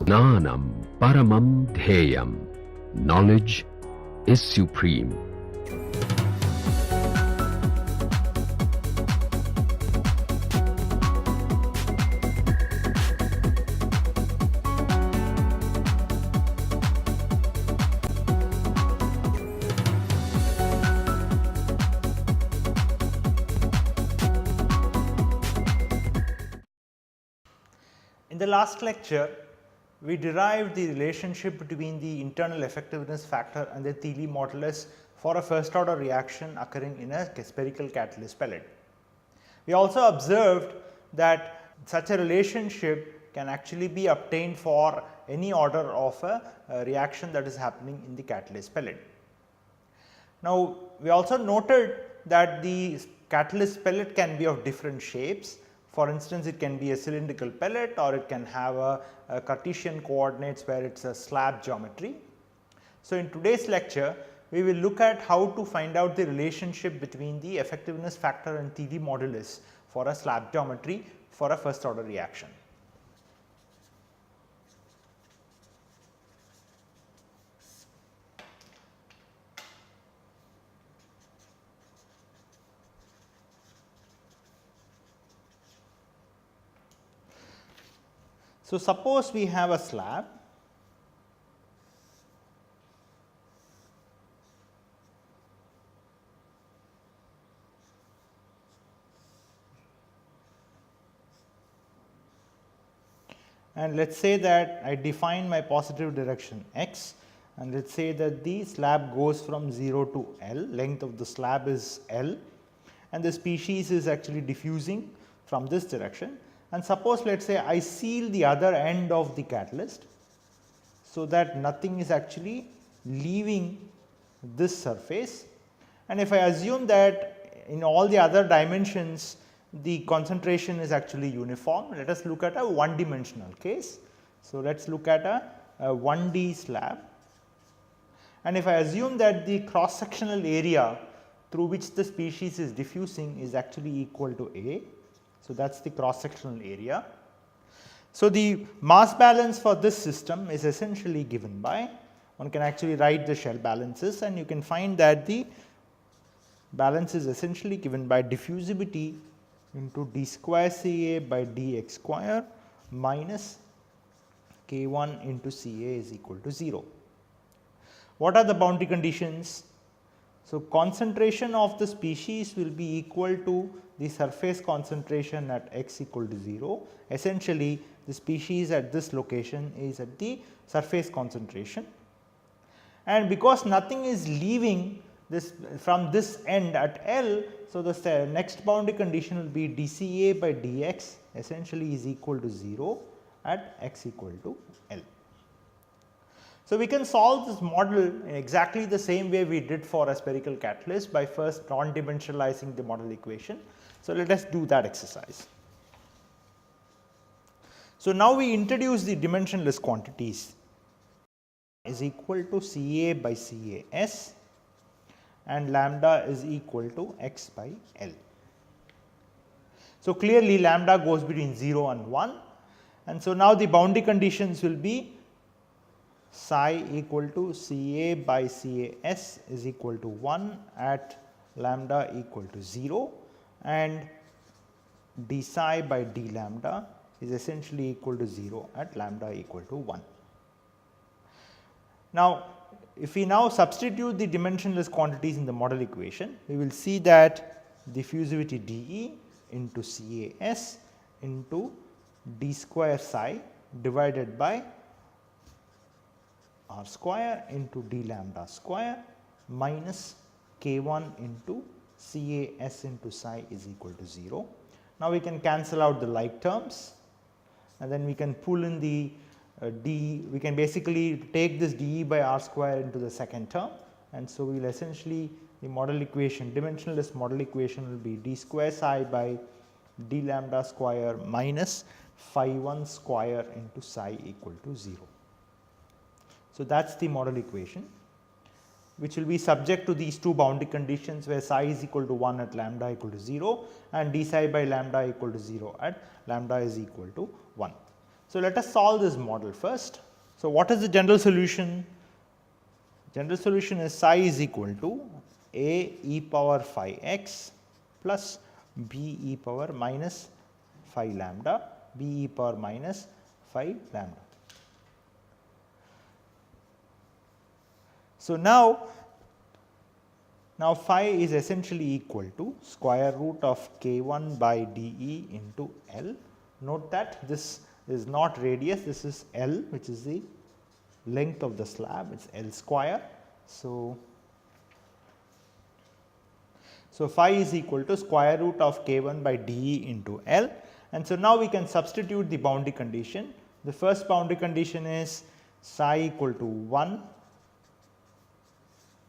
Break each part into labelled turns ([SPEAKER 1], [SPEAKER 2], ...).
[SPEAKER 1] Jnanam paramam dhyayam. Knowledge is supreme.
[SPEAKER 2] In the last lecture, we derived the relationship between the internal effectiveness factor and the Thiele modulus for a first order reaction occurring in a spherical catalyst pellet. We also observed that such a relationship can actually be obtained for any order of a reaction that is happening in the catalyst pellet. Now, we also noted that the catalyst pellet can be of different shapes. For instance, it can be a cylindrical pellet or it can have a Cartesian coordinates where it is a slab geometry. So, in today's lecture, we will look at how to find out the relationship between the effectiveness factor and Thiele modulus for a slab geometry for a first order reaction. So, suppose we have a slab and let us say that I define my positive direction x, and let us say that the slab goes from 0 to L, length of the slab is L and the species is actually diffusing from this direction. And suppose let us say I seal the other end of the catalyst, so that nothing is actually leaving this surface, and if I assume that in all the other dimensions the concentration is actually uniform, let us look at a one dimensional case. So, let us look at a 1D slab, and if I assume that the cross sectional area through which the species is diffusing is actually equal to A. So, that is the cross sectional area. So, the mass balance for this system is essentially given by, one can actually write the shell balances and you can find that the balance is essentially given by diffusivity into d square Ca by dx square minus K1 into Ca is equal to 0. What are the boundary conditions? So, concentration of the species will be equal to the surface concentration at x equal to 0. Essentially, the species at this location is at the surface concentration, and because nothing is leaving this from this end at L. So, the next boundary condition will be dCA by dx essentially is equal to 0 at x equal to L. So, we can solve this model in exactly the same way we did for a spherical catalyst by first non-dimensionalizing the model equation. So, let us do that exercise. So, now we introduce the dimensionless quantities is equal to Ca by Cas and lambda is equal to x by L. So, clearly lambda goes between 0 and 1, and so now the boundary conditions will be psi equal to Ca by Cas is equal to 1 at lambda equal to 0 and d psi by d lambda is essentially equal to 0 at lambda equal to 1. Now, if we now substitute the dimensionless quantities in the model equation, we will see that diffusivity dE into Cas into d square psi divided by r square into d lambda square minus K1 into Cas into psi is equal to 0. Now, we can cancel out the like terms and then we can pull in the d, we can basically take this dE by r square into the second term, and so we will essentially the model equation, dimensionless model equation will be d square psi by d lambda square minus phi 1 square into psi equal to 0. So, that is the model equation. which will be subject to these two boundary conditions where psi is equal to 1 at lambda equal to 0 and d psi by lambda equal to 0 at lambda is equal to 1. So, let us solve this model first. So, what is the general solution? General solution is psi is equal to a e power phi x plus b e power minus phi lambda, b e power minus phi lambda. So, now phi is essentially equal to square root of k1 by dE into L. Note that this is not radius, this is L, which is the length of the slab, it is L square. So, phi is equal to square root of k1 by dE into L, and so now we can substitute the boundary condition. The first boundary condition is psi equal to 1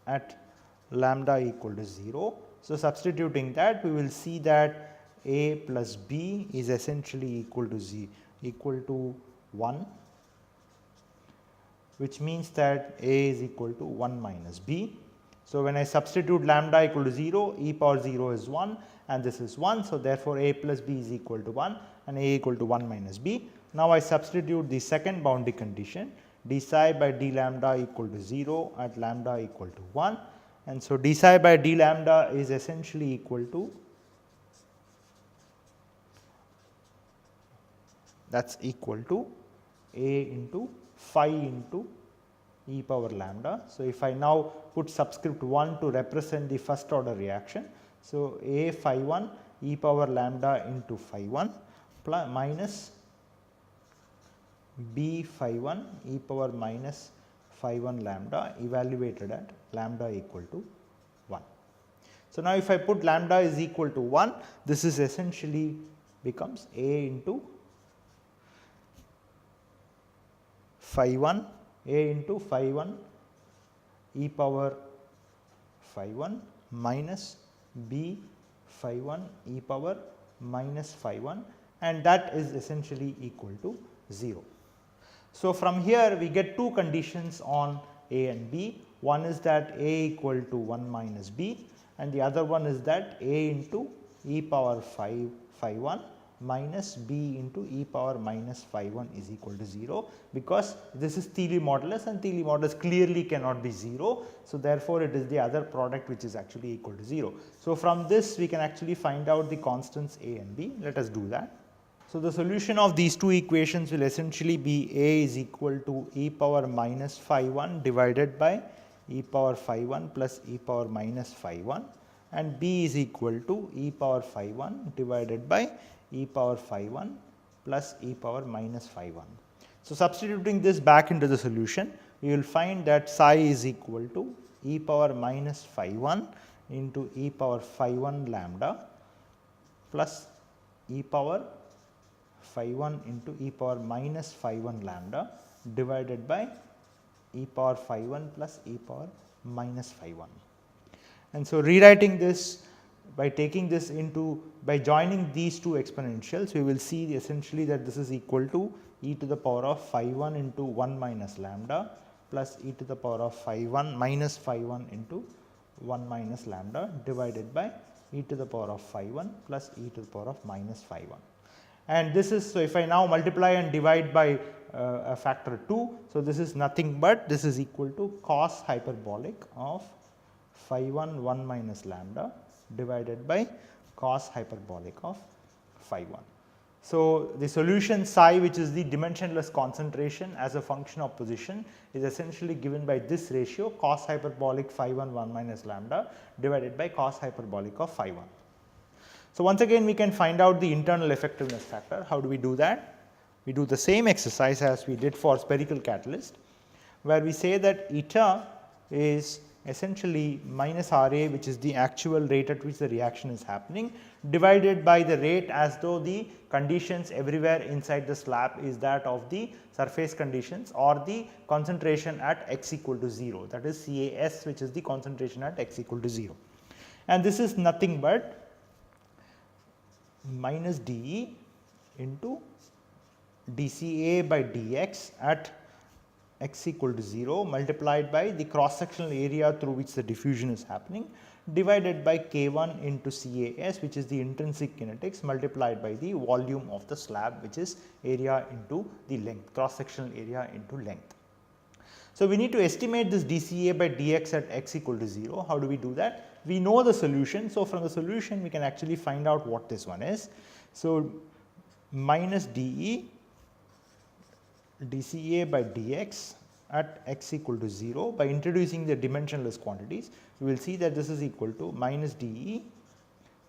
[SPEAKER 2] at lambda equal to 0. So, substituting that, we will see that a plus b is essentially equal to 1, which means that a is equal to 1 minus b. So, when I substitute lambda equal to 0, e power 0 is 1 and this is 1. So, therefore, a plus b is equal to 1 and a equal to 1 minus b. Now, I substitute the second boundary condition, d psi by d lambda equal to 0 at lambda equal to 1, and so d psi by d lambda is essentially equal to, that is equal to a into phi into e power lambda. So, if I now put subscript 1 to represent the first order reaction. So, a phi 1 e power lambda into phi 1 plus minus b phi 1 e power minus phi 1 lambda evaluated at lambda equal to 1. So, now if I put lambda is equal to 1, this is essentially becomes a into phi 1, a into phi 1 e power phi 1 minus b phi 1 e power minus phi 1, and that is essentially equal to 0. So, from here we get two conditions on a and b. One is that a equal to 1 minus b, and the other one is that a into e power phi 1 minus b into e power minus phi 1 is equal to 0, because this is Thiele modulus and Thiele modulus clearly cannot be 0. So, therefore, it is the other product which is actually equal to 0. So, from this we can actually find out the constants a and b. Let us do that. So, the solution of these two equations will essentially be a is equal to e power minus phi 1 divided by e power phi 1 plus e power minus phi 1, and b is equal to e power phi 1 divided by e power phi 1 plus e power minus phi 1. So, substituting this back into the solution, we will find that psi is equal to e power minus phi 1 into e power phi 1 lambda plus e power phi 1 into e power minus phi 1 lambda divided by e power phi 1 plus e power minus phi 1. And so, rewriting this by taking this into, by joining these two exponentials, we will see essentially that this is equal to e to the power of phi 1 into 1 minus lambda plus e to the power of phi 1 minus phi 1 into 1 minus lambda divided by e to the power of phi 1 plus e to the power of minus phi 1. And this is, so if I now multiply and divide by a factor 2, so this is nothing but this is equal to cos hyperbolic of phi 1 1 minus lambda divided by cos hyperbolic of phi 1. So, the solution psi, which is the dimensionless concentration as a function of position, is essentially given by this ratio cos hyperbolic phi 1 1 minus lambda divided by cos hyperbolic of phi 1. So, once again we can find out the internal effectiveness factor. How do we do that? We do the same exercise as we did for spherical catalyst, where we say that eta is essentially minus Ra, which is the actual rate at which the reaction is happening, divided by the rate as though the conditions everywhere inside the slab is that of the surface conditions or the concentration at x equal to 0, that is CAS, which is the concentration at x equal to 0. And this is nothing but minus dE into dCA by dx at x equal to 0 multiplied by the cross sectional area through which the diffusion is happening divided by K1 into CAS, which is the intrinsic kinetics, multiplied by the volume of the slab, which is area into the length, cross sectional area into length. So, we need to estimate this dCA by dx at x equal to 0. How do we do that? We know the solution. So, from the solution we can actually find out what this one is. So, minus dE dCA by dx at x equal to 0, by introducing the dimensionless quantities, we will see that this is equal to minus dE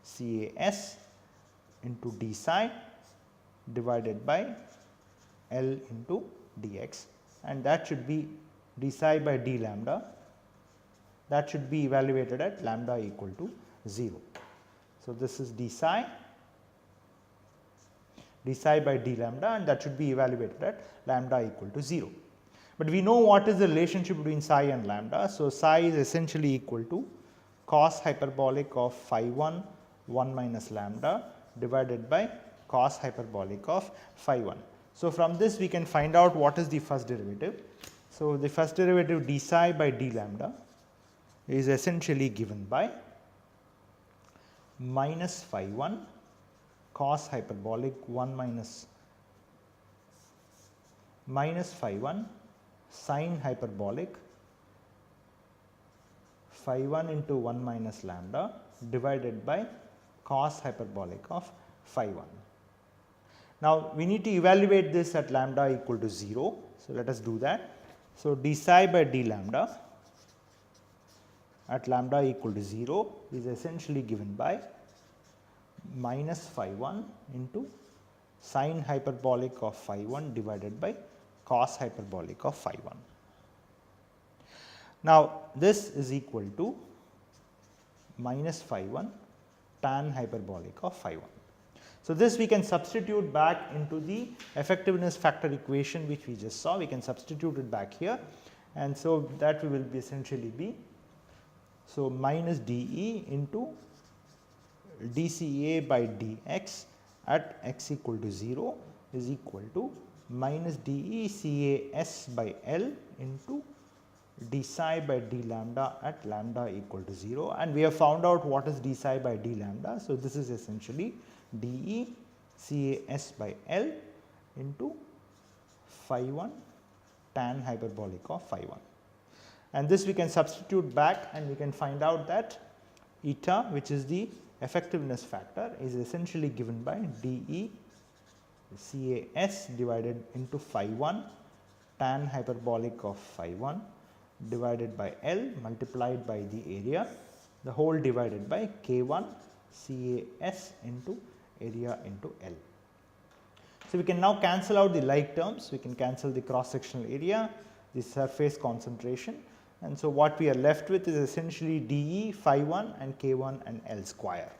[SPEAKER 2] CAS into d psi divided by L into dx, and that should be d psi by d lambda, that should be evaluated at lambda equal to 0. So, this is d psi by d lambda, and that should be evaluated at lambda equal to 0. But we know what is the relationship between psi and lambda. So, psi is essentially equal to cos hyperbolic of phi 1 1 minus lambda divided by cos hyperbolic of phi 1. So, from this we can find out what is the first derivative. So, the first derivative d psi by d lambda is essentially given by minus phi 1 cos hyperbolic 1 minus phi 1 sin hyperbolic phi 1 into 1 minus lambda divided by cos hyperbolic of phi 1. Now, we need to evaluate this at lambda equal to 0. So, let us do that. So, d psi by d lambda at lambda equal to 0 is essentially given by minus phi 1 into sin hyperbolic of phi 1 divided by cos hyperbolic of phi 1. Now, this is equal to minus phi 1 tan hyperbolic of phi 1. So, this we can substitute back into the effectiveness factor equation which we just saw. We can substitute it back here, and so that will be essentially be, so minus dE into dCA by dx at x equal to 0 is equal to minus dE CAS by L into d psi by d lambda at lambda equal to 0, and we have found out what is d psi by d lambda. So, this is essentially dE CAS by L into phi 1 tan hyperbolic of phi 1, and this we can substitute back and we can find out that eta, which is the effectiveness factor, is essentially given by dE CAS divided into phi 1 tan hyperbolic of phi 1 divided by L multiplied by the area, the whole divided by K1 CAS into area into L. So, we can now cancel out the like terms, we can cancel the cross sectional area, the surface concentration, and so what we are left with is essentially dE phi 1 and K1 and L square.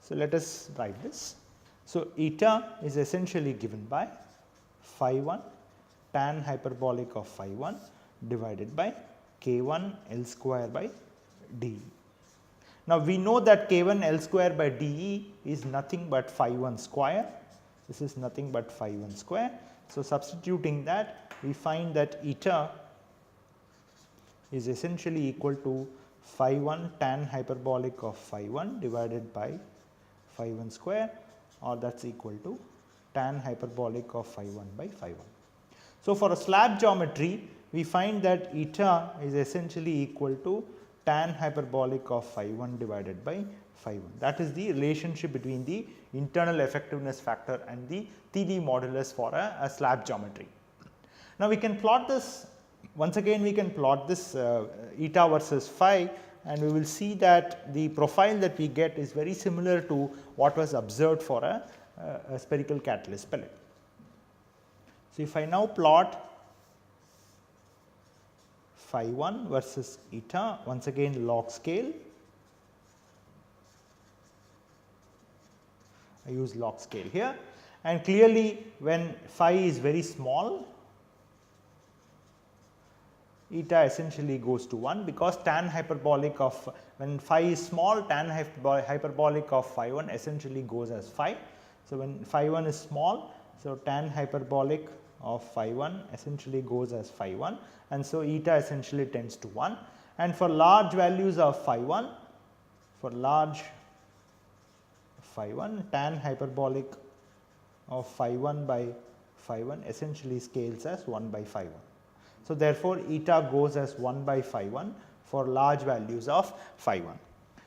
[SPEAKER 2] So, let us write this. So, eta is essentially given by phi 1 tan hyperbolic of phi 1 divided by K1 L square by dE. Now, we know that K1 L square by dE is nothing but phi 1 square, this is nothing but phi 1 square. So, substituting that, we find that eta is essentially equal to phi 1 tan hyperbolic of phi 1 divided by phi 1 square, or that is equal to tan hyperbolic of phi 1 by phi 1. So, for a slab geometry, we find that eta is essentially equal to tan hyperbolic of phi 1 divided by phi 1. That is the relationship between the internal effectiveness factor and the TD modulus for a slab geometry. Now, we can plot this, once again we can plot this eta versus phi, and we will see that the profile that we get is very similar to what was observed for a spherical catalyst pellet. So, if I now plot phi 1 versus eta, once again log scale, I use log scale here, and clearly when phi is very small, eta essentially goes to 1, because tan hyperbolic of, when phi is small, tan hyperbolic of phi 1 essentially goes as phi. So, when phi 1 is small, so tan hyperbolic of phi 1 essentially goes as phi 1, and so eta essentially tends to 1. And for large values of phi 1, for large phi 1, tan hyperbolic of phi 1 by phi 1 essentially scales as 1 by phi 1. So, therefore, eta goes as 1 by phi 1 for large values of phi 1.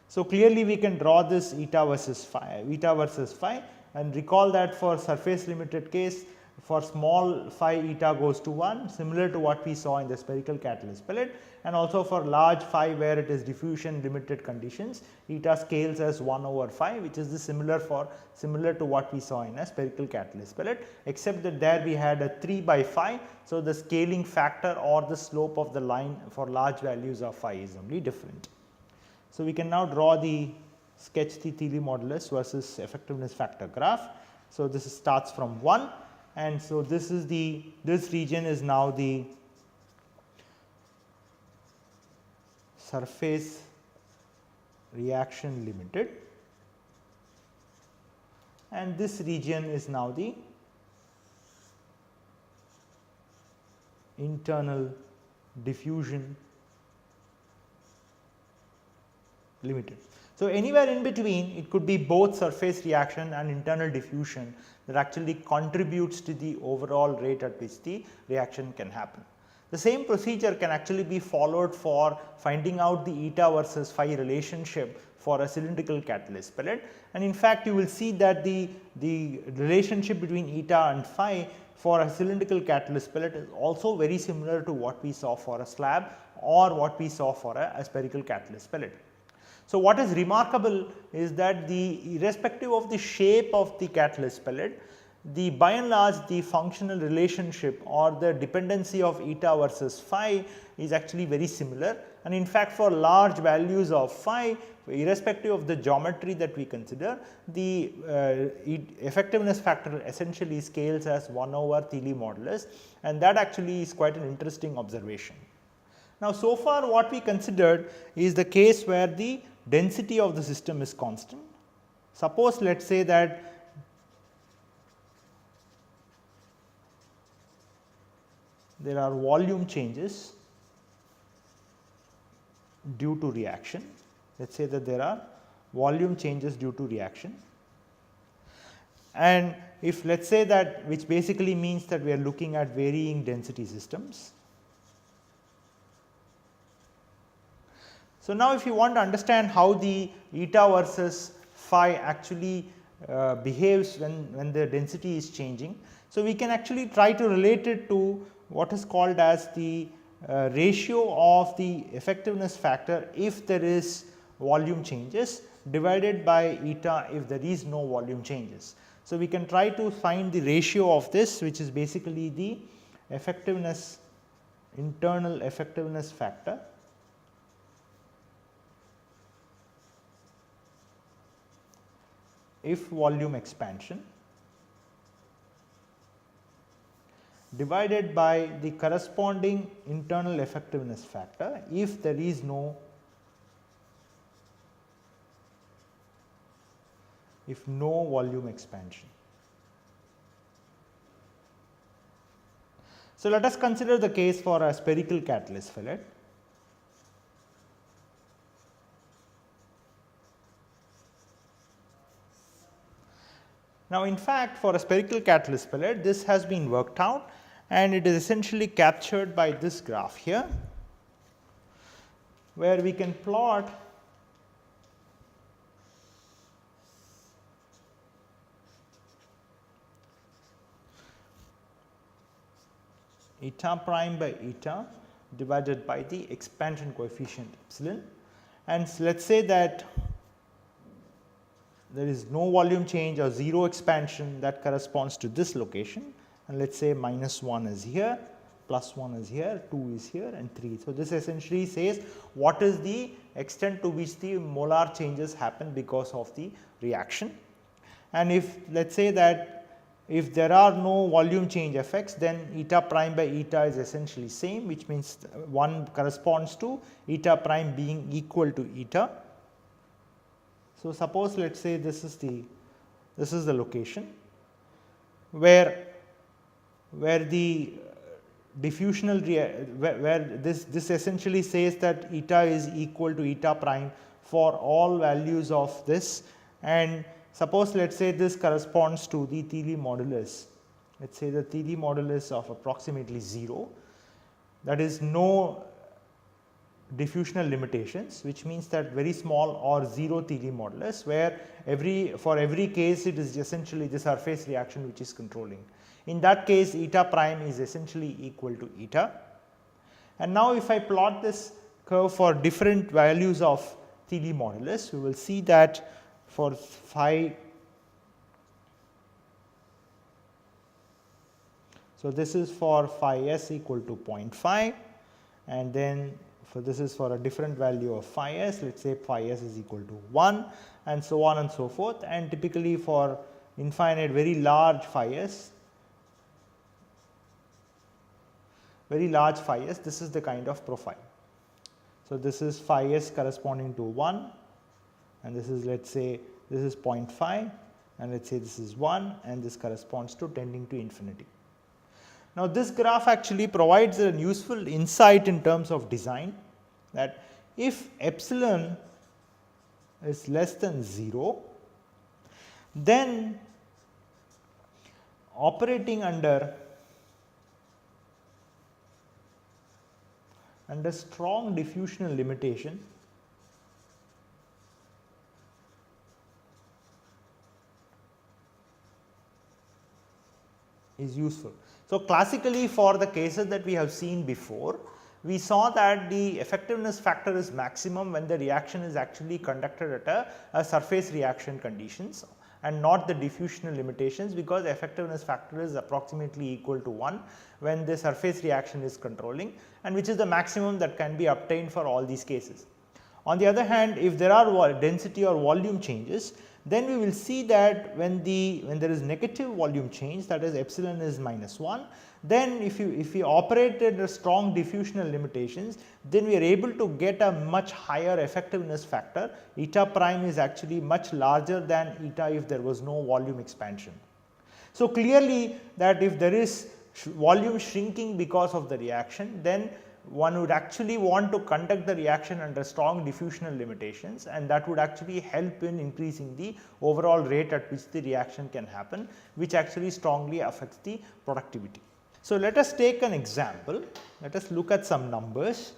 [SPEAKER 2] So, clearly we can draw this eta versus phi and recall that for surface limited case, for small phi eta goes to 1, similar to what we saw in the spherical catalyst pellet, and also for large phi where it is diffusion limited conditions, eta scales as 1 over phi, which is the similar to what we saw in a spherical catalyst pellet, except that there we had a 3 by phi. So, the scaling factor or the slope of the line for large values of phi is only different. So, we can now draw the sketch the Thiele modulus versus effectiveness factor graph. So, this starts from 1, and so this region is now the surface reaction limited, and this region is now the internal diffusion limited. So, anywhere in between it could be both surface reaction and internal diffusion that actually contributes to the overall rate at which the reaction can happen. The same procedure can actually be followed for finding out the eta versus phi relationship for a cylindrical catalyst pellet, and in fact you will see that the relationship between eta and phi for a cylindrical catalyst pellet is also very similar to what we saw for a slab or what we saw for a spherical catalyst pellet. So, what is remarkable is that irrespective of the shape of the catalyst pellet, by and large the functional relationship or the dependency of eta versus phi is actually very similar, and in fact for large values of phi, irrespective of the geometry that we consider, the effectiveness factor essentially scales as 1 over Thiele modulus, and that actually is quite an interesting observation. Now, so far what we considered is the case where the density of the system is constant. Suppose let us say that there are volume changes due to reaction. Let us say that there are volume changes due to reaction, and if let us say that, which basically means that we are looking at varying density systems. So, now if you want to understand how the eta versus phi actually behaves when the density is changing, so we can actually try to relate it to what is called as the ratio of the effectiveness factor if there is volume changes divided by eta if there is no volume changes. So, we can try to find the ratio of this, which is basically the effectiveness, internal effectiveness factor if volume expansion divided by the corresponding internal effectiveness factor if there is no volume expansion. So, let us consider the case for a spherical catalyst pellet. Now, in fact, for a spherical catalyst pellet, this has been worked out and it is essentially captured by this graph here, where we can plot eta prime by eta divided by the expansion coefficient epsilon, and let us say that there is no volume change or 0 expansion, that corresponds to this location, and let us say -1 is here, +1 is here, 2 is here and 3. So, this essentially says what is the extent to which the molar changes happen because of the reaction, and if let us say that if there are no volume change effects, then eta prime by eta is essentially same, which means 1 corresponds to eta prime being equal to eta. So, suppose let us say this is the location where where the diffusional where this essentially says that eta is equal to eta prime for all values of this, and suppose let us say this corresponds to the Thiele modulus, let us say the Thiele modulus of approximately 0, that is no diffusional limitations, which means that very small or 0 Thiele modulus, where for every case it is essentially the surface reaction which is controlling. In that case eta prime is essentially equal to eta. And now if I plot this curve for different values of Thiele modulus, we will see that for phi, so this is for phi s equal to 0.5, and then for this is for a different value of phi s, let us say phi s is equal to 1, and so on and so forth, and typically for infinite very large phi s, this is the kind of profile. So this is phi s corresponding to 1, and this is, let us say this is 0.5, and let us say this is 1, and this corresponds to tending to infinity. Now this graph actually provides a useful insight in terms of design, that if epsilon is less than 0, then operating under strong diffusional limitation is useful. So classically, for the cases that we have seen before, we saw that the effectiveness factor is maximum when the reaction is actually conducted at a surface reaction conditions and not the diffusional limitations, because effectiveness factor is approximately equal to 1 when the surface reaction is controlling, and which is the maximum that can be obtained for all these cases. On the other hand, if there are density or volume changes, then we will see that when there is negative volume change, that is epsilon is -1, then if we operate at a strong diffusional limitations, then we are able to get a much higher effectiveness factor. Eta prime is actually much larger than eta if there was no volume expansion. So clearly that if there is volume shrinking because of the reaction, then one would actually want to conduct the reaction under strong diffusional limitations, and that would actually help in increasing the overall rate at which the reaction can happen, which actually strongly affects the productivity. So let us take an example, let us look at some numbers.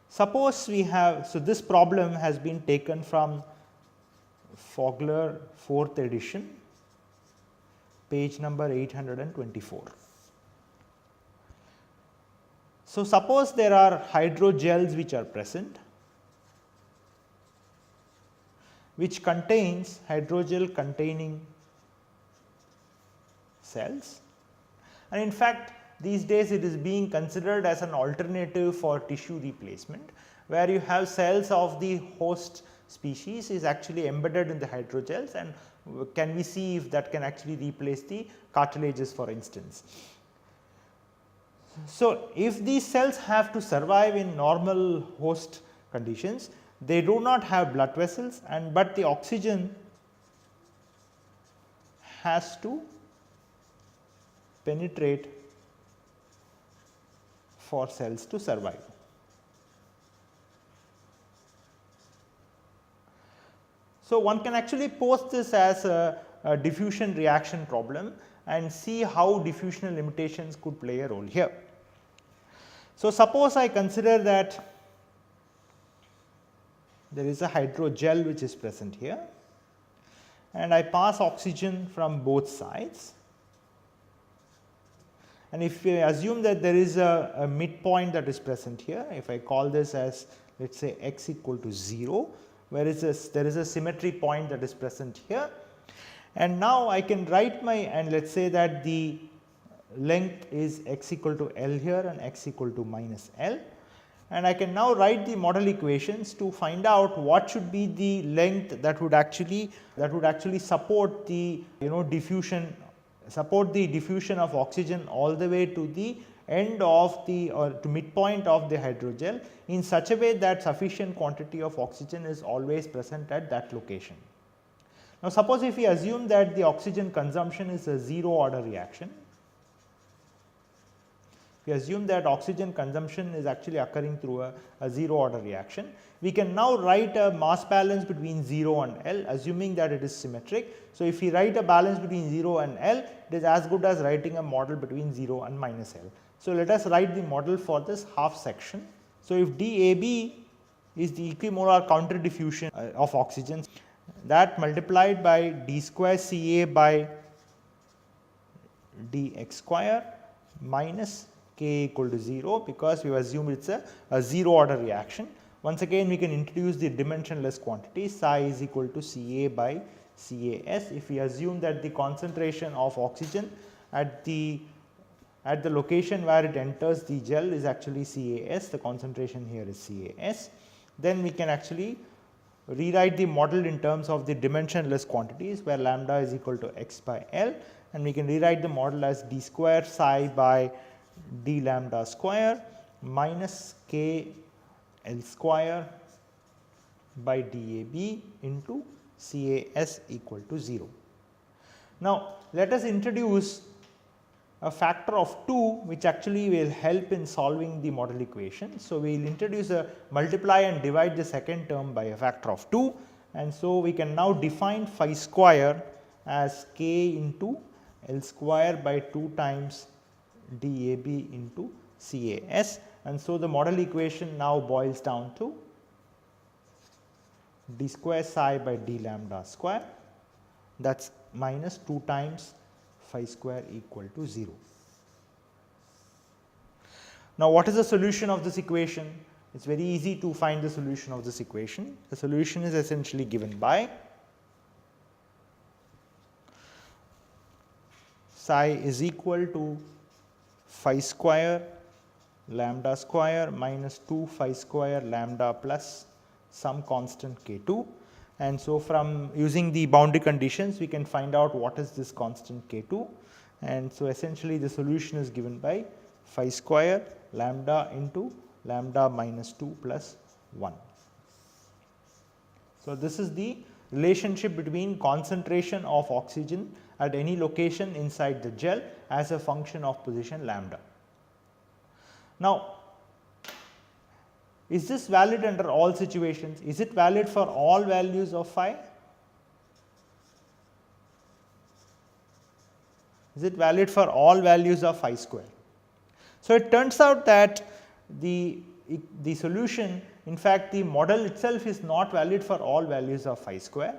[SPEAKER 2] Suppose we have, so this problem has been taken from Fogler 4th edition, page number 824. So suppose there are hydrogels which are present, which contains hydrogel containing cells, and in fact these days it is being considered as an alternative for tissue replacement, where you have cells of the host species is actually embedded in the hydrogels, and can we see if that can actually replace the cartilages, for instance. So if these cells have to survive in normal host conditions, they do not have blood vessels, and but the oxygen has to penetrate for cells to survive. So one can actually pose this as a diffusion reaction problem and see how diffusional limitations could play a role here. So suppose I consider that there is a hydrogel which is present here, and I pass oxygen from both sides, and if we assume that there is a midpoint that is present here, if I call this as, let us say, x equal to 0, where there is a symmetry point that is present here, and now I can write my, and let us say that the length is x equal to L here and x equal to minus L, and I can now write the model equations to find out what should be the length that would actually support the diffusion of oxygen all the way to the end of the, or to midpoint of the hydrogel, in such a way that sufficient quantity of oxygen is always present at that location. Now, suppose if we assume that the oxygen consumption is a zero order reaction, we assume that oxygen consumption is actually occurring through a zero order reaction. We can now write a mass balance between 0 and L, assuming that it is symmetric. So, if we write a balance between 0 and L, it is as good as writing a model between 0 and minus L. So, let us write the model for this half section. So, if DAB is the equimolar counter diffusion of oxygen, that multiplied by d square Ca by dx square minus K equal to 0, because we have assumed it is a zero order reaction. Once again we can introduce the dimensionless quantity psi is equal to Ca by Cas. If we assume that the concentration of oxygen at the location where it enters the gel is actually Cas, the concentration here is Cas, then we can actually rewrite the model in terms of the dimensionless quantities where lambda is equal to x by L, and we can rewrite the model as d square psi by d lambda square minus k L square by DAB into Cas equal to 0. Now, let us introduce a factor of 2 which actually will help in solving the model equation. So, we will introduce a multiply and divide the second term by a factor of 2, and so we can now define phi square as k into L square by 2 times DAB into Cas, and so the model equation now boils down to d square psi by d lambda square, that is minus 2 times phi square equal to 0. Now, what is the solution of this equation? It is very easy to find the solution of this equation. The solution is essentially given by psi is equal to phi square lambda square minus 2 phi square lambda plus some constant k2, and so from using the boundary conditions we can find out what is this constant k2, and so essentially the solution is given by phi square lambda into lambda minus 2 plus 1. So, this is the relationship between concentration of oxygen at any location inside the gel as a function of position lambda. Now, is this valid under all situations? Is it valid for all values of phi? Is it valid for all values of phi square? So, it turns out that the solution, in fact the model itself is not valid for all values of phi square.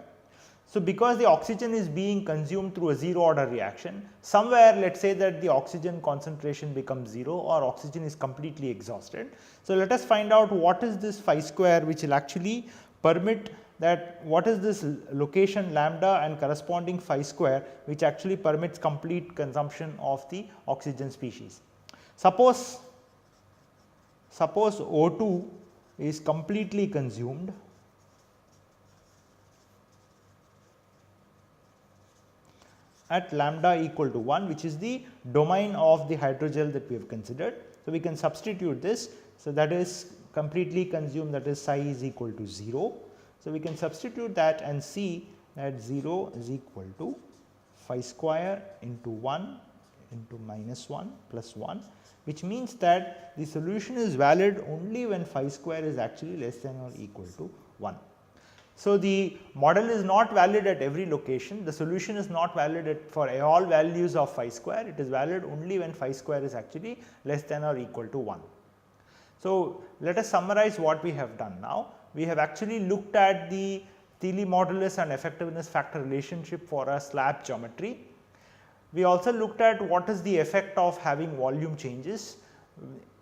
[SPEAKER 2] So, because the oxygen is being consumed through a zero order reaction, somewhere let us say that the oxygen concentration becomes 0 or oxygen is completely exhausted. So, let us find out what is this phi square which will actually permit that, what is this location lambda and corresponding phi square which actually permits complete consumption of the oxygen species. Suppose O2 is completely consumed at lambda equal to 1, which is the domain of the hydrogel that we have considered. So, we can substitute this. So, that is completely consumed, that is psi is equal to 0. So, we can substitute that and see that 0 is equal to phi square into 1 into minus 1 plus 1, which means that the solution is valid only when phi square is actually less than or equal to 1. So, the model is not valid at every location, the solution is not valid for all values of phi square, it is valid only when phi square is actually less than or equal to 1. So, let us summarize what we have done now. We have actually looked at the Thiele modulus and effectiveness factor relationship for a slab geometry. We also looked at what is the effect of having volume changes,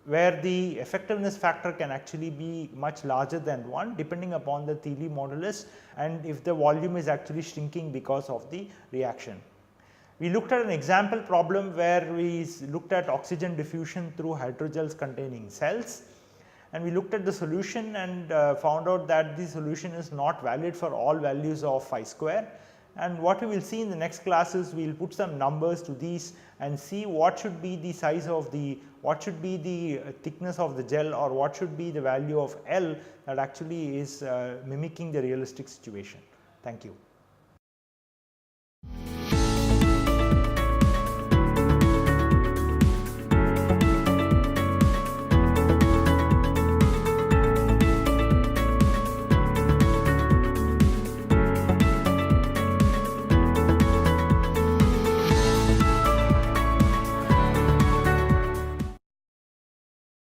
[SPEAKER 2] where the effectiveness factor can actually be much larger than 1 depending upon the Thiele modulus and if the volume is actually shrinking because of the reaction. We looked at an example problem where we looked at oxygen diffusion through hydrogels containing cells, and we looked at the solution and found out that the solution is not valid for all values of phi square. And what we will see in the next class is we will put some numbers to these and see what should be the size of what should be the thickness of the gel, or what should be the value of L that actually is mimicking the realistic situation. Thank you.